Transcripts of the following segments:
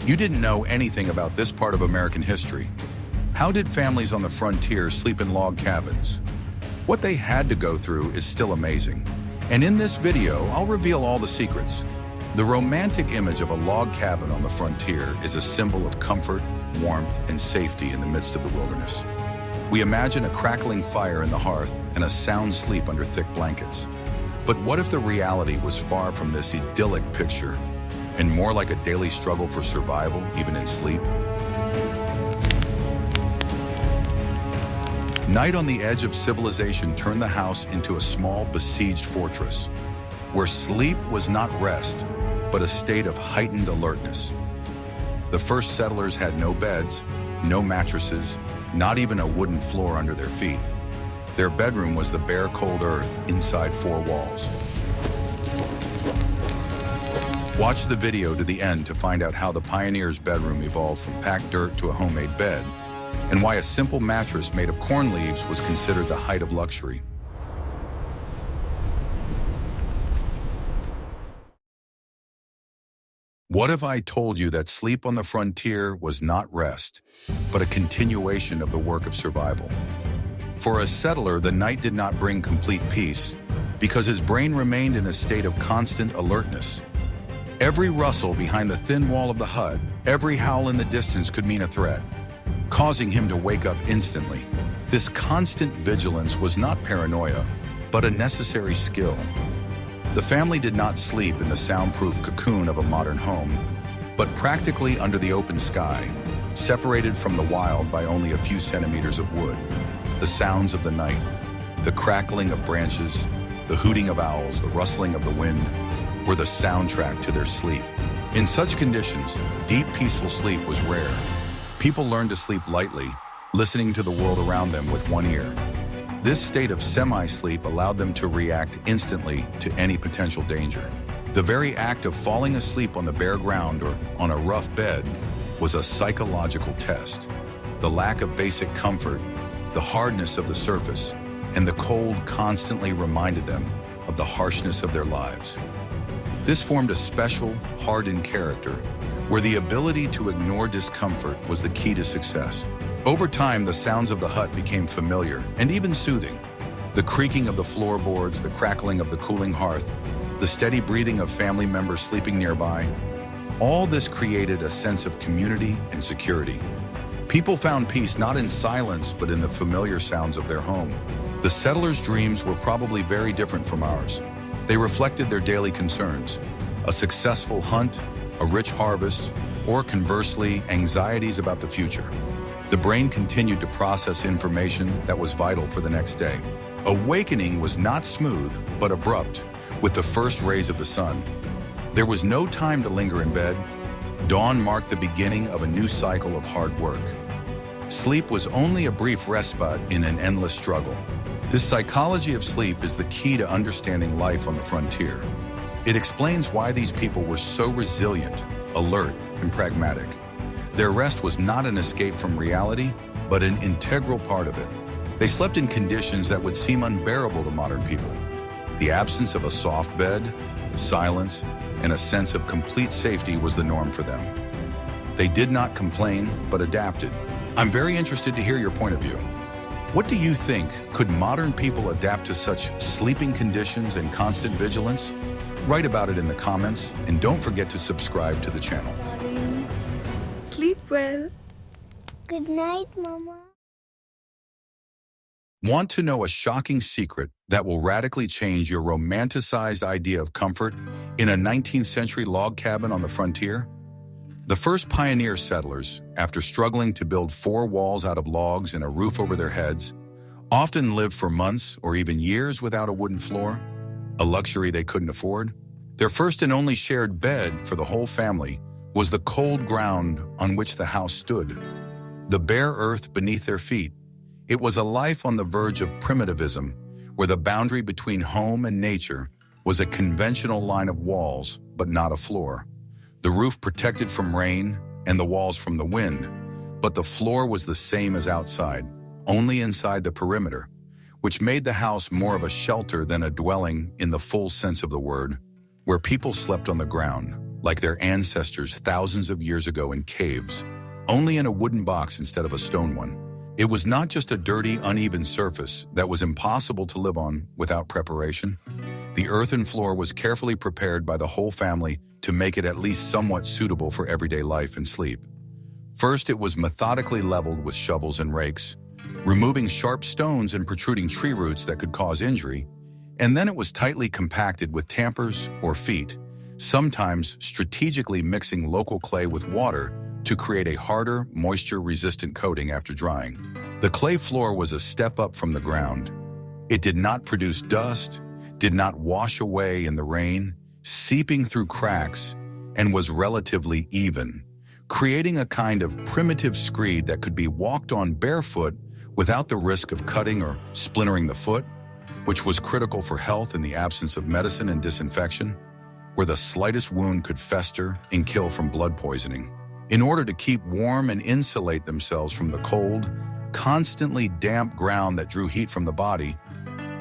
You didn't know anything about this part of American history. How did families on the frontier sleep in log cabins? What they had to go through is still amazing. And in this video, I'll reveal all the secrets. The romantic image of a log cabin on the frontier is a symbol of comfort, warmth, and safety in the midst of the wilderness. We imagine a crackling fire in the hearth and a sound sleep under thick blankets. But what if the reality was far from this idyllic picture and more like a daily struggle for survival, even in sleep? Night on the edge of civilization turned the house into a small, besieged fortress, where sleep was not rest, but a state of heightened alertness. The first settlers had no beds, no mattresses, not even a wooden floor under their feet. Their bedroom was the bare, cold earth inside four walls. Watch the video to the end to find out how the pioneer's bedroom evolved from packed dirt to a homemade bed, and why a simple mattress made of corn leaves was considered the height of luxury. What if I told you that sleep on the frontier was not rest, but a continuation of the work of survival? For a settler, the night did not bring complete peace because his brain remained in a state of constant alertness. Every rustle behind the thin wall of the hut, every howl in the distance could mean a threat, causing him to wake up instantly. This constant vigilance was not paranoia, but a necessary skill. The family did not sleep in the soundproof cocoon of a modern home, but practically under the open sky, separated from the wild by only a few centimeters of wood. The sounds of the night, the crackling of branches, the hooting of owls, the rustling of the wind, were the soundtrack to their sleep. In such conditions, deep, peaceful sleep was rare. People learned to sleep lightly, listening to the world around them with one ear. This state of semi-sleep allowed them to react instantly to any potential danger. The very act of falling asleep on the bare ground or on a rough bed was a psychological test. The lack of basic comfort, the hardness of the surface, and the cold constantly reminded them of the harshness of their lives. This formed a special, hardened character, where the ability to ignore discomfort was the key to success. Over time, the sounds of the hut became familiar and even soothing. The creaking of the floorboards, the crackling of the cooling hearth, the steady breathing of family members sleeping nearby, all this created a sense of community and security. People found peace not in silence, but in the familiar sounds of their home. The settlers' dreams were probably very different from ours. They reflected their daily concerns: a successful hunt, a rich harvest, or conversely, anxieties about the future. The brain continued to process information that was vital for the next day. Awakening was not smooth, but abrupt, with the first rays of the sun. There was no time to linger in bed. Dawn marked the beginning of a new cycle of hard work. Sleep was only a brief respite in an endless struggle. This psychology of sleep is the key to understanding life on the frontier. It explains why these people were so resilient, alert, and pragmatic. Their rest was not an escape from reality, but an integral part of it. They slept in conditions that would seem unbearable to modern people. The absence of a soft bed, silence, and a sense of complete safety was the norm for them. They did not complain, but adapted. I'm very interested to hear your point of view. What do you think? Could modern people adapt to such sleeping conditions and constant vigilance? Write about it in the comments, and don't forget to subscribe to the channel. Darlings, sleep well. Good night, Mama. Want to know a shocking secret that will radically change your romanticized idea of comfort in a 19th century log cabin on the frontier? The first pioneer settlers, after struggling to build four walls out of logs and a roof over their heads, often lived for months or even years without a wooden floor, a luxury they couldn't afford. Their first and only shared bed for the whole family was the cold ground on which the house stood, the bare earth beneath their feet. It was a life on the verge of primitivism, where the boundary between home and nature was a conventional line of walls, but not a floor. The roof protected from rain and the walls from the wind, but the floor was the same as outside, only inside the perimeter, which made the house more of a shelter than a dwelling in the full sense of the word, where people slept on the ground. like their ancestors thousands of years ago in caves, only in a wooden box instead of a stone one. It was not just a dirty, uneven surface that was impossible to live on without preparation. The earthen floor was carefully prepared by the whole family to make it at least somewhat suitable for everyday life and sleep. First, it was methodically leveled with shovels and rakes, removing sharp stones and protruding tree roots that could cause injury, and then it was tightly compacted with tampers or feet, sometimes strategically mixing local clay with water to create a harder, moisture-resistant coating after drying. The clay floor was a step up from the ground. It did not produce dust, did not wash away in the rain, seeping through cracks, and was relatively even, creating a kind of primitive screed that could be walked on barefoot without the risk of cutting or splintering the foot, which was critical for health in the absence of medicine and disinfection, where the slightest wound could fester and kill from blood poisoning. In order to keep warm and insulate themselves from the cold, constantly damp ground that drew heat from the body,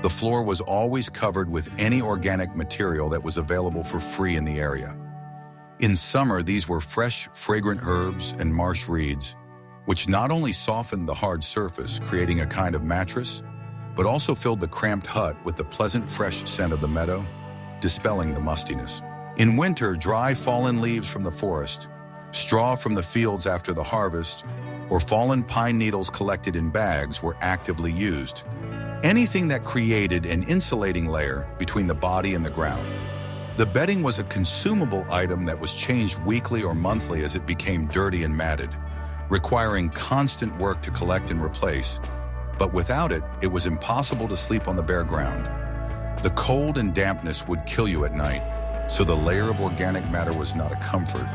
the floor was always covered with any organic material that was available for free in the area. In summer, these were fresh, fragrant herbs and marsh reeds, which not only softened the hard surface, creating a kind of mattress, but also filled the cramped hut with the pleasant fresh scent of the meadow, dispelling the mustiness. In winter, dry fallen leaves from the forest, straw from the fields after the harvest, or fallen pine needles collected in bags were actively used. Anything that created an insulating layer between the body and the ground. The bedding was a consumable item that was changed weekly or monthly as it became dirty and matted, requiring constant work to collect and replace. But without it, it was impossible to sleep on the bare ground. The cold and dampness would kill you at night, so the layer of organic matter was not a comfort,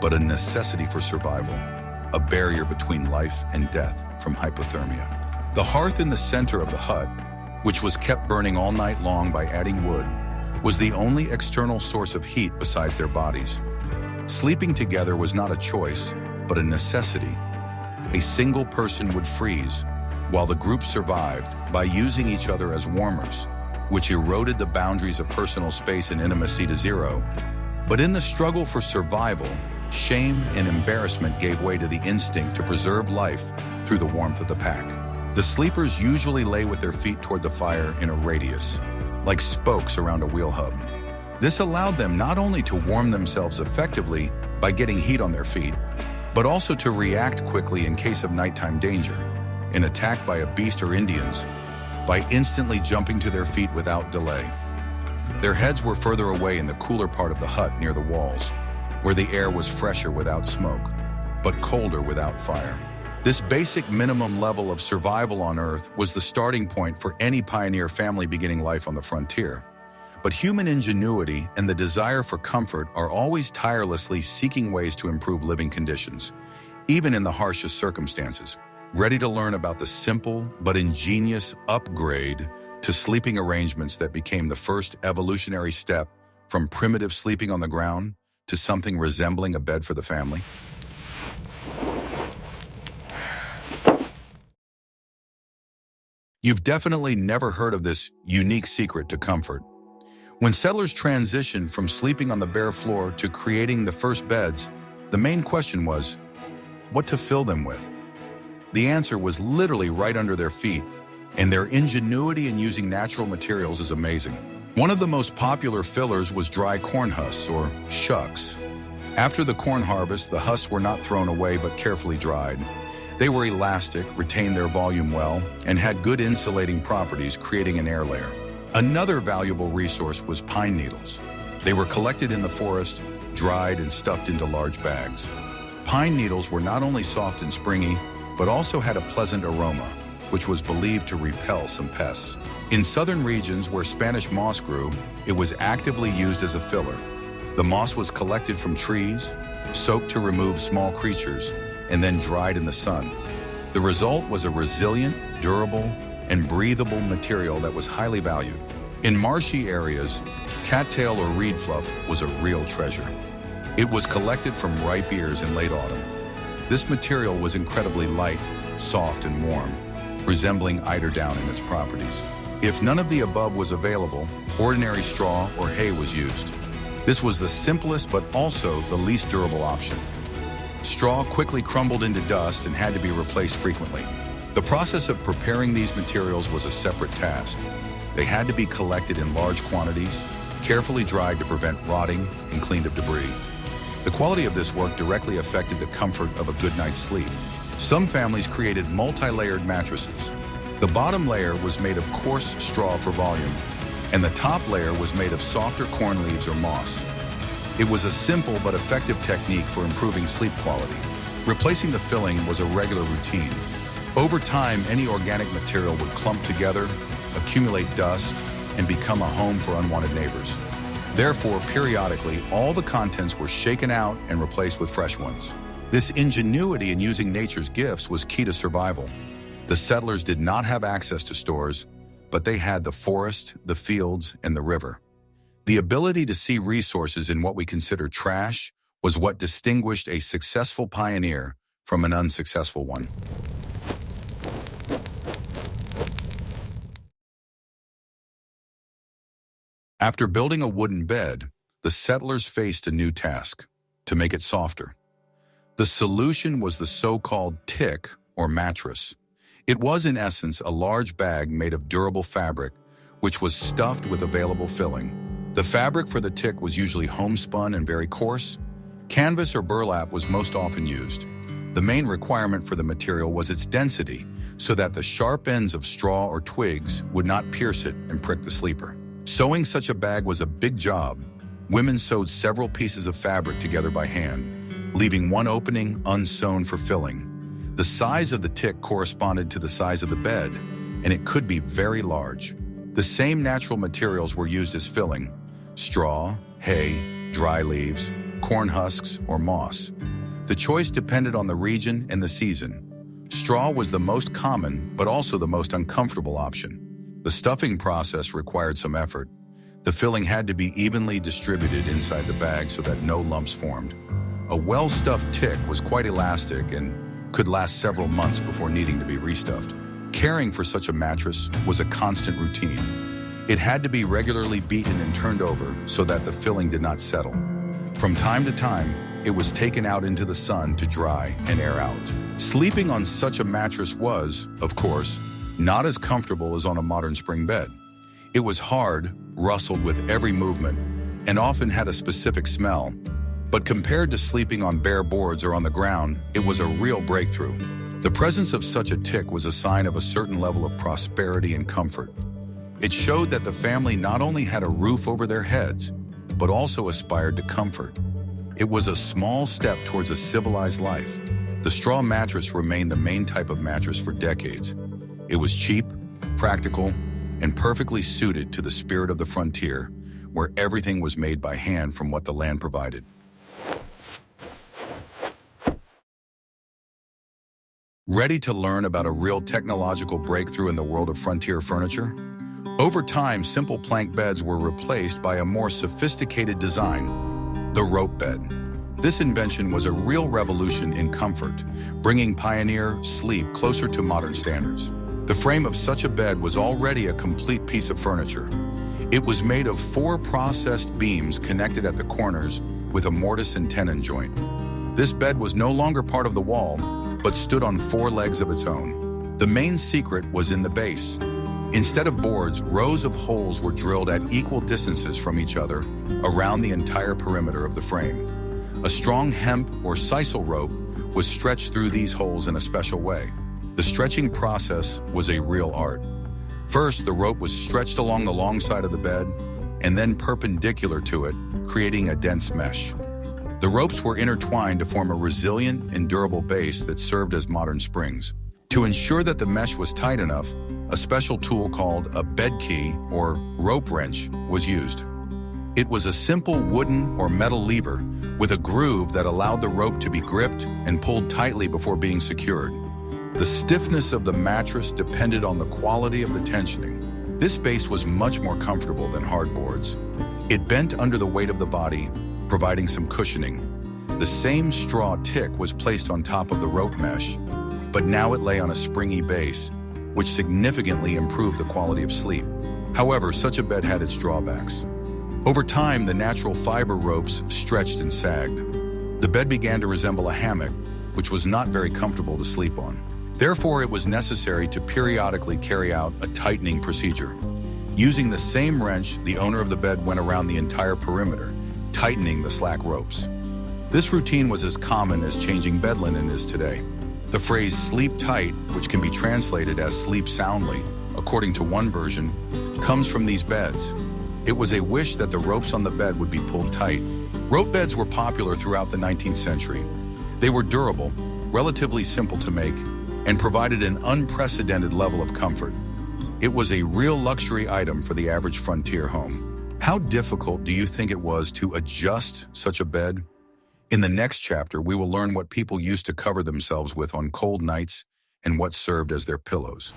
but a necessity for survival, a barrier between life and death from hypothermia. The hearth in the center of the hut, which was kept burning all night long by adding wood, was the only external source of heat besides their bodies. Sleeping together was not a choice, but a necessity. A single person would freeze, while the group survived by using each other as warmers, which eroded the boundaries of personal space and intimacy to zero. But in the struggle for survival, shame and embarrassment gave way to the instinct to preserve life through the warmth of the pack. The sleepers usually lay with their feet toward the fire in a radius, like spokes around a wheel hub. This allowed them not only to warm themselves effectively by getting heat on their feet, but also to react quickly in case of nighttime danger, an attack by a beast or Indians, by instantly jumping to their feet without delay. Their heads were further away in the cooler part of the hut near the walls, where the air was fresher without smoke, but colder without fire. This basic minimum level of survival on Earth was the starting point for any pioneer family beginning life on the frontier. But human ingenuity and the desire for comfort are always tirelessly seeking ways to improve living conditions, even in the harshest circumstances. Ready to learn about the simple but ingenious upgrade to sleeping arrangements that became the first evolutionary step from primitive sleeping on the ground to something resembling a bed for the family? You've definitely never heard of this unique secret to comfort. When settlers transitioned from sleeping on the bare floor to creating the first beds, the main question was, what to fill them with? The answer was literally right under their feet, and their ingenuity in using natural materials is amazing. One of the most popular fillers was dry corn husks, or shucks. After the corn harvest, the husks were not thrown away but carefully dried. They were elastic, retained their volume well, and had good insulating properties, creating an air layer. Another valuable resource was pine needles. They were collected in the forest, dried, and stuffed into large bags. Pine needles were not only soft and springy, but also had a pleasant aroma, which was believed to repel some pests. In southern regions where Spanish moss grew, it was actively used as a filler. The moss was collected from trees, soaked to remove small creatures, and then dried in the sun. The result was a resilient, durable, and breathable material that was highly valued. In marshy areas, cattail or reed fluff was a real treasure. It was collected from ripe ears in late autumn. This material was incredibly light, soft, and warm, resembling eiderdown in its properties. If none of the above was available, ordinary straw or hay was used. This was the simplest but also the least durable option. Straw quickly crumbled into dust and had to be replaced frequently. The process of preparing these materials was a separate task. They had to be collected in large quantities, carefully dried to prevent rotting, and cleaned of debris. The quality of this work directly affected the comfort of a good night's sleep. Some families created multi-layered mattresses. The bottom layer was made of coarse straw for volume, and the top layer was made of softer corn leaves or moss. It was a simple but effective technique for improving sleep quality. Replacing the filling was a regular routine. Over time, any organic material would clump together, accumulate dust, and become a home for unwanted neighbors. Therefore, periodically, all the contents were shaken out and replaced with fresh ones. This ingenuity in using nature's gifts was key to survival. The settlers did not have access to stores, but they had the forest, the fields, and the river. The ability to see resources in what we consider trash was what distinguished a successful pioneer from an unsuccessful one. After building a wooden bed, the settlers faced a new task: to make it softer. The solution was the so-called tick, or mattress. It was, in essence, a large bag made of durable fabric, which was stuffed with available filling. The fabric for the tick was usually homespun and very coarse. Canvas or burlap was most often used. The main requirement for the material was its density, so that the sharp ends of straw or twigs would not pierce it and prick the sleeper. Sewing such a bag was a big job. Women sewed several pieces of fabric together by hand, leaving one opening unsewn for filling. The size of the tick corresponded to the size of the bed, and it could be very large. The same natural materials were used as filling: straw, hay, dry leaves, corn husks, or moss. The choice depended on the region and the season. Straw was the most common, but also the most uncomfortable option. The stuffing process required some effort. The filling had to be evenly distributed inside the bag so that no lumps formed. A well-stuffed tick was quite elastic and could last several months before needing to be restuffed. Caring for such a mattress was a constant routine. It had to be regularly beaten and turned over so that the filling did not settle. From time to time, it was taken out into the sun to dry and air out. Sleeping on such a mattress was, of course, not as comfortable as on a modern spring bed. It was hard, rustled with every movement, and often had a specific smell. But compared to sleeping on bare boards or on the ground, it was a real breakthrough. The presence of such a tick was a sign of a certain level of prosperity and comfort. It showed that the family not only had a roof over their heads, but also aspired to comfort. It was a small step towards a civilized life. The straw mattress remained the main type of mattress for decades. It was cheap, practical, and perfectly suited to the spirit of the frontier, where everything was made by hand from what the land provided. Ready to learn about a real technological breakthrough in the world of frontier furniture? Over time, simple plank beds were replaced by a more sophisticated design: the rope bed. This invention was a real revolution in comfort, bringing pioneer sleep closer to modern standards. The frame of such a bed was already a complete piece of furniture. It was made of 4 processed beams connected at the corners with a mortise and tenon joint. This bed was no longer part of the wall, but stood on 4 legs of its own. The main secret was in the base. Instead of boards, rows of holes were drilled at equal distances from each other around the entire perimeter of the frame. A strong hemp or sisal rope was stretched through these holes in a special way. The stretching process was a real art. First, the rope was stretched along the long side of the bed and then perpendicular to it, creating a dense mesh. The ropes were intertwined to form a resilient and durable base that served as modern springs. To ensure that the mesh was tight enough, a special tool called a bed key or rope wrench was used. It was a simple wooden or metal lever with a groove that allowed the rope to be gripped and pulled tightly before being secured. The stiffness of the mattress depended on the quality of the tensioning. This base was much more comfortable than hard boards. It bent under the weight of the body, providing some cushioning. The same straw tick was placed on top of the rope mesh, but now it lay on a springy base, which significantly improved the quality of sleep. However, such a bed had its drawbacks. Over time, the natural fiber ropes stretched and sagged. The bed began to resemble a hammock, which was not very comfortable to sleep on. Therefore, it was necessary to periodically carry out a tightening procedure. Using the same wrench, the owner of the bed went around the entire perimeter, tightening the slack ropes. This routine was as common as changing bed linen is today. The phrase sleep tight, which can be translated as sleep soundly, according to one version, comes from these beds. It was a wish that the ropes on the bed would be pulled tight. Rope beds were popular throughout the 19th century. They were durable, relatively simple to make, and provided an unprecedented level of comfort. It was a real luxury item for the average frontier home. How difficult do you think it was to adjust such a bed? In the next chapter, we will learn what people used to cover themselves with on cold nights and what served as their pillows.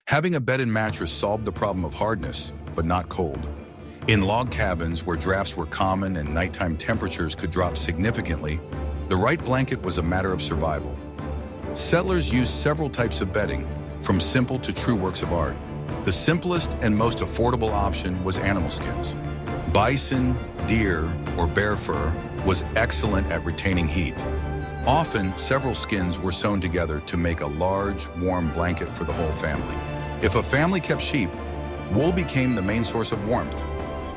Having a bed and mattress solved the problem of hardness, but not cold. In log cabins where drafts were common and nighttime temperatures could drop significantly, the right blanket was a matter of survival. Settlers used several types of bedding, from simple to true works of art. The simplest and most affordable option was animal skins. Bison, deer, or bear fur was excellent at retaining heat. Often, several skins were sewn together to make a large, warm blanket for the whole family. If a family kept sheep, wool became the main source of warmth.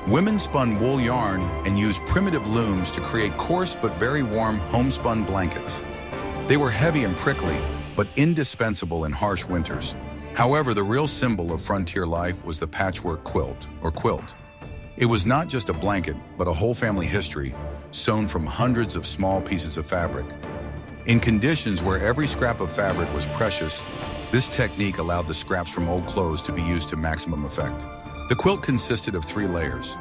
Women spun wool yarn and used primitive looms to create coarse but very warm homespun blankets. They were heavy and prickly, but indispensable in harsh winters. However, the real symbol of frontier life was the patchwork quilt, or quilt. It was not just a blanket, but a whole family history, sewn from hundreds of small pieces of fabric. In conditions where every scrap of fabric was precious, this technique allowed the scraps from old clothes to be used to maximum effect. The quilt consisted of 3 layers.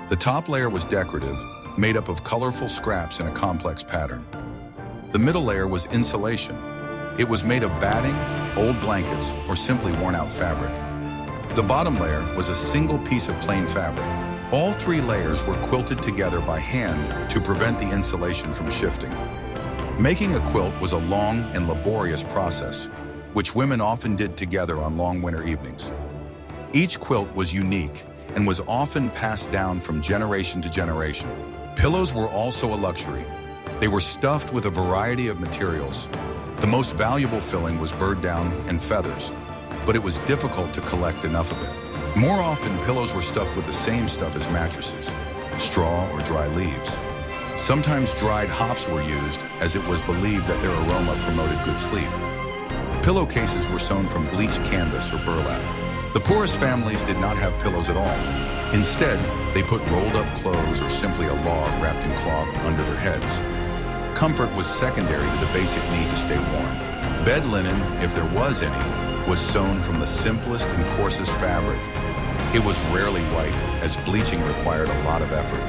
The top layer was decorative, made up of colorful scraps in a complex pattern. The middle layer was insulation. It was made of batting, old blankets, or simply worn-out fabric. The bottom layer was a single piece of plain fabric. All 3 layers were quilted together by hand to prevent the insulation from shifting. Making a quilt was a long and laborious process, which women often did together on long winter evenings. Each quilt was unique and was often passed down from generation to generation. Pillows were also a luxury. They were stuffed with a variety of materials. The most valuable filling was bird down and feathers, but it was difficult to collect enough of it. More often, pillows were stuffed with the same stuff as mattresses, straw or dry leaves. Sometimes dried hops were used, as it was believed that their aroma promoted good sleep. Pillowcases were sewn from bleached canvas or burlap. The poorest families did not have pillows at all. Instead, they put rolled up clothes or simply a log wrapped in cloth under their heads. Comfort was secondary to the basic need to stay warm. Bed linen, if there was any, was sewn from the simplest and coarsest fabric. It was rarely white, as bleaching required a lot of effort.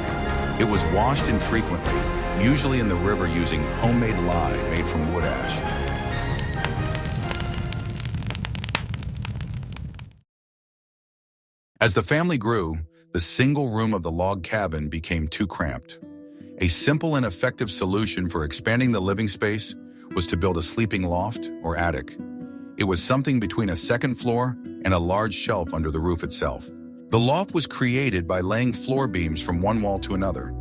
It was washed infrequently, usually in the river using homemade lye made from wood ash. As the family grew, the single room of the log cabin became too cramped. A simple and effective solution for expanding the living space was to build a sleeping loft or attic. It was something between a second floor and a large shelf under the roof itself. The loft was created by laying floor beams from one wall to another.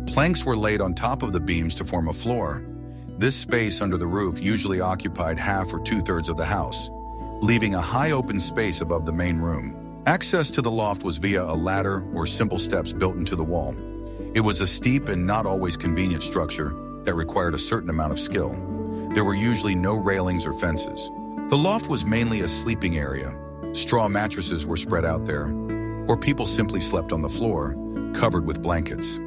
Planks were laid on top of the beams to form a floor. This space under the roof usually occupied half or 2/3 of the house, leaving a high open space above the main room. Access to the loft was via a ladder or simple steps built into the wall. It was a steep and not always convenient structure that required a certain amount of skill. There were usually no railings or fences. The loft was mainly a sleeping area. Straw mattresses were spread out there, or people simply slept on the floor, covered with blankets.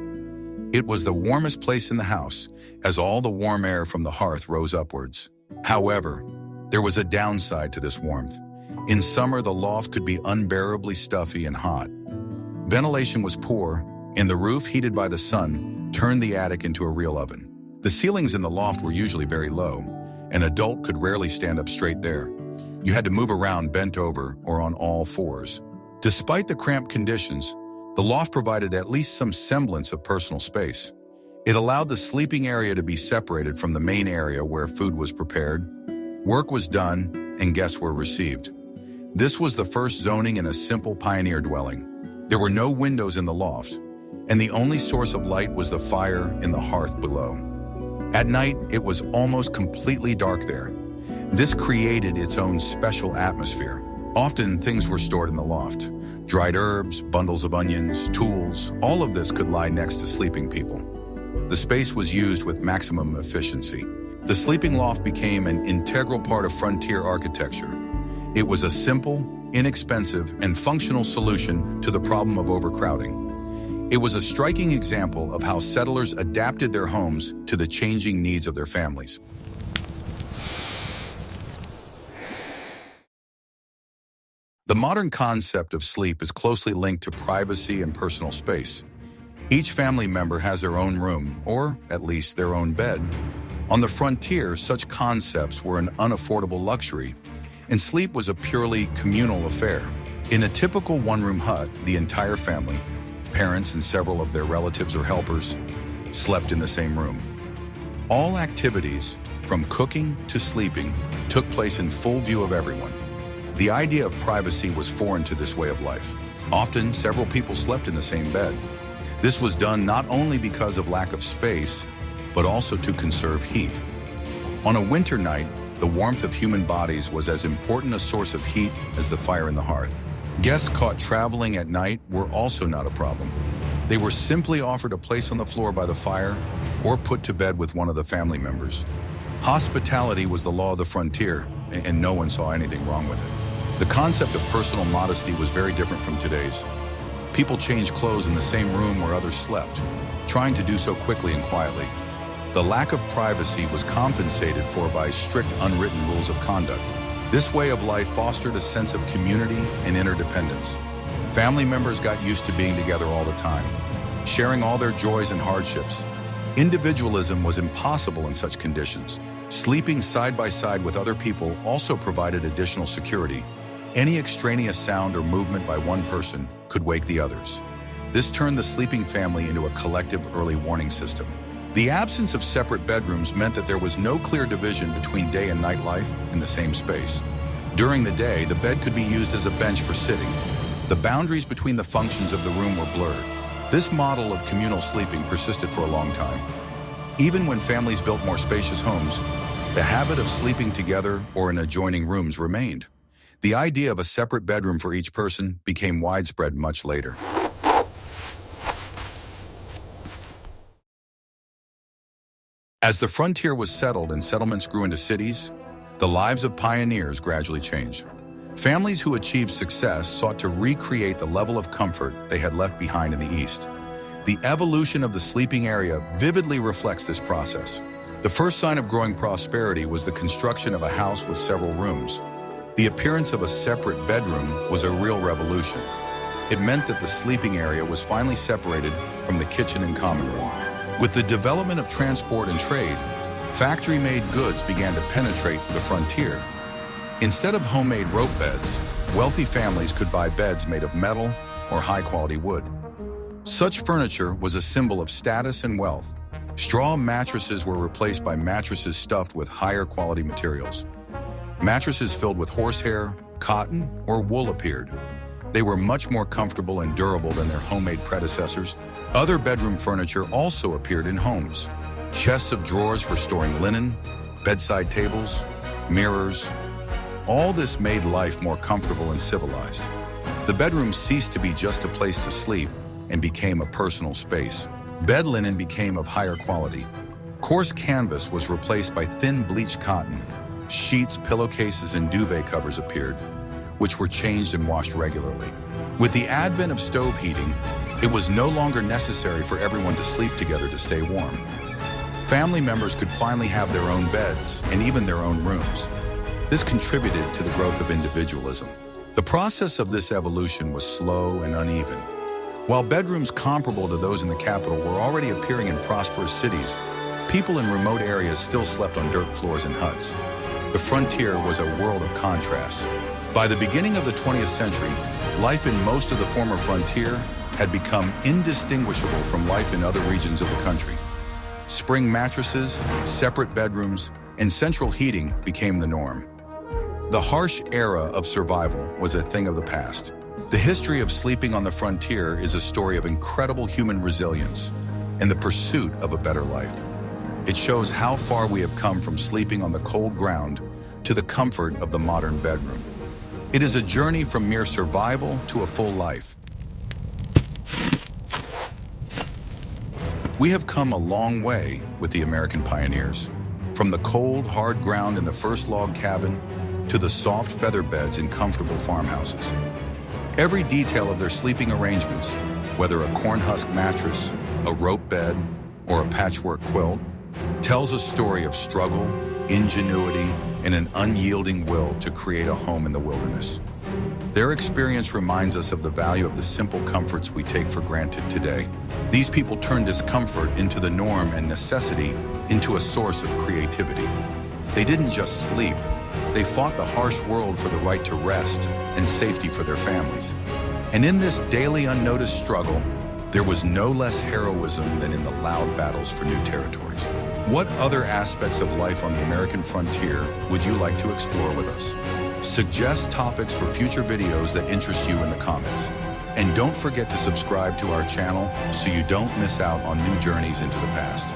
It was the warmest place in the house, as all the warm air from the hearth rose upwards. However, there was a downside to this warmth. In summer, the loft could be unbearably stuffy and hot. Ventilation was poor, and the roof, heated by the sun, turned the attic into a real oven. The ceilings in the loft were usually very low. An adult could rarely stand up straight there. You had to move around bent over or on all fours. Despite the cramped conditions, the loft provided at least some semblance of personal space. It allowed the sleeping area to be separated from the main area where food was prepared, work was done, and guests were received. This was the first zoning in a simple pioneer dwelling. There were no windows in the loft, and the only source of light was the fire in the hearth below. At night, it was almost completely dark there. This created its own special atmosphere. Often, things were stored in the loft. Dried herbs, bundles of onions, tools, all of this could lie next to sleeping people. The space was used with maximum efficiency. The sleeping loft became an integral part of frontier architecture. It was a simple, inexpensive, and functional solution to the problem of overcrowding. It was a striking example of how settlers adapted their homes to the changing needs of their families. The modern concept of sleep is closely linked to privacy and personal space. Each family member has their own room, or at least their own bed. On the frontier, such concepts were an unaffordable luxury, and sleep was a purely communal affair. In a typical one-room hut, the entire family, parents and several of their relatives or helpers, slept in the same room. All activities, from cooking to sleeping, took place in full view of everyone. The idea of privacy was foreign to this way of life. Often, several people slept in the same bed. This was done not only because of lack of space, but also to conserve heat. On a winter night, the warmth of human bodies was as important a source of heat as the fire in the hearth. Guests caught traveling at night were also not a problem. They were simply offered a place on the floor by the fire or put to bed with one of the family members. Hospitality was the law of the frontier, and no one saw anything wrong with it. The concept of personal modesty was very different from today's. People changed clothes in the same room where others slept, trying to do so quickly and quietly. The lack of privacy was compensated for by strict unwritten rules of conduct. This way of life fostered a sense of community and interdependence. Family members got used to being together all the time, sharing all their joys and hardships. Individualism was impossible in such conditions. Sleeping side by side with other people also provided additional security. Any extraneous sound or movement by one person could wake the others. This turned the sleeping family into a collective early warning system. The absence of separate bedrooms meant that there was no clear division between day and night life in the same space. During the day, the bed could be used as a bench for sitting. The boundaries between the functions of the room were blurred. This model of communal sleeping persisted for a long time. Even when families built more spacious homes, the habit of sleeping together or in adjoining rooms remained. The idea of a separate bedroom for each person became widespread much later. As the frontier was settled and settlements grew into cities, the lives of pioneers gradually changed. Families who achieved success sought to recreate the level of comfort they had left behind in the East. The evolution of the sleeping area vividly reflects this process. The first sign of growing prosperity was the construction of a house with several rooms. The appearance of a separate bedroom was a real revolution. It meant that the sleeping area was finally separated from the kitchen and common room. With the development of transport and trade, factory-made goods began to penetrate the frontier. Instead of homemade rope beds, wealthy families could buy beds made of metal or high-quality wood. Such furniture was a symbol of status and wealth. Straw mattresses were replaced by mattresses stuffed with higher quality materials. Mattresses filled with horsehair, cotton, or wool appeared. They were much more comfortable and durable than their homemade predecessors. Other bedroom furniture also appeared in homes. Chests of drawers for storing linen, bedside tables, mirrors. All this made life more comfortable and civilized. The bedroom ceased to be just a place to sleep and became a personal space. Bed linen became of higher quality. Coarse canvas was replaced by thin bleached cotton. Sheets, pillowcases, and duvet covers appeared, which were changed and washed regularly. With the advent of stove heating, it was no longer necessary for everyone to sleep together to stay warm. Family members could finally have their own beds and even their own rooms. This contributed to the growth of individualism. The process of this evolution was slow and uneven. While bedrooms comparable to those in the capital were already appearing in prosperous cities, people in remote areas still slept on dirt floors in huts. The frontier was a world of contrasts. By the beginning of the 20th century, life in most of the former frontier had become indistinguishable from life in other regions of the country. Spring mattresses, separate bedrooms, and central heating became the norm. The harsh era of survival was a thing of the past. The history of sleeping on the frontier is a story of incredible human resilience and the pursuit of a better life. It shows how far we have come from sleeping on the cold ground to the comfort of the modern bedroom. It is a journey from mere survival to a full life. We have come a long way with the American pioneers, from the cold, hard ground in the first log cabin to the soft feather beds in comfortable farmhouses. Every detail of their sleeping arrangements, whether a corn husk mattress, a rope bed, or a patchwork quilt, tells a story of struggle, ingenuity, and an unyielding will to create a home in the wilderness. Their experience reminds us of the value of the simple comforts we take for granted today. These people turned discomfort into the norm and necessity into a source of creativity. They didn't just sleep, they fought the harsh world for the right to rest and safety for their families. And in this daily unnoticed struggle, there was no less heroism than in the loud battles for new territories. What other aspects of life on the American frontier would you like to explore with us? Suggest topics for future videos that interest you in the comments. And don't forget to subscribe to our channel so you don't miss out on new journeys into the past.